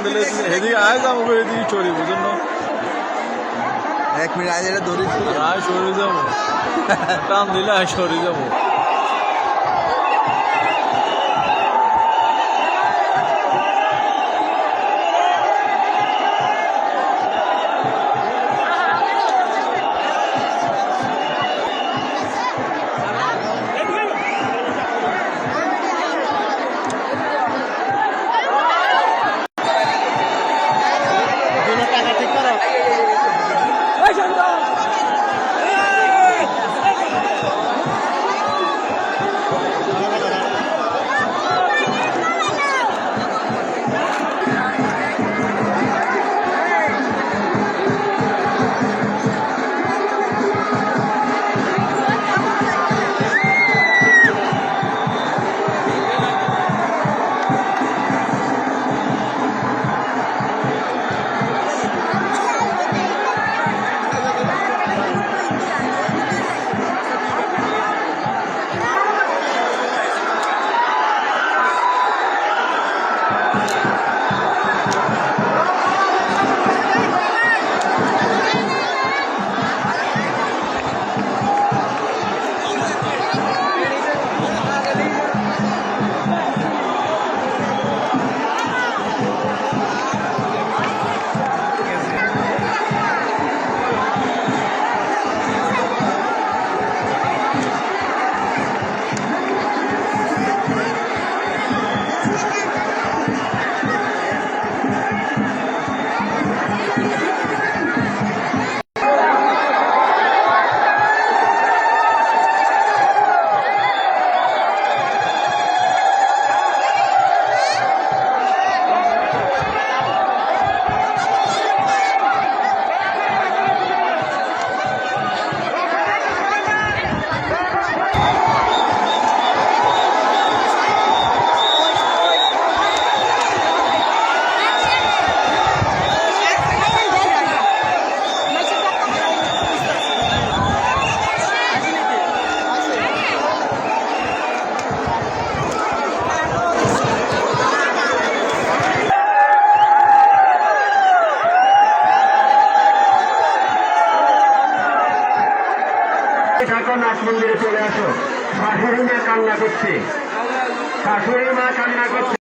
দিলে এদিকে আয় যাবো এদিকে চড়ি বুঝুন 1 মিনিট আগে এটা ধরে আয় সরে যাবো টান দিলে আয় সরে যাবো নাচ মন্দিরে চলে আসো শাশুড়ি মা কান্না করছে শাশুড়ি মা কান্না করছে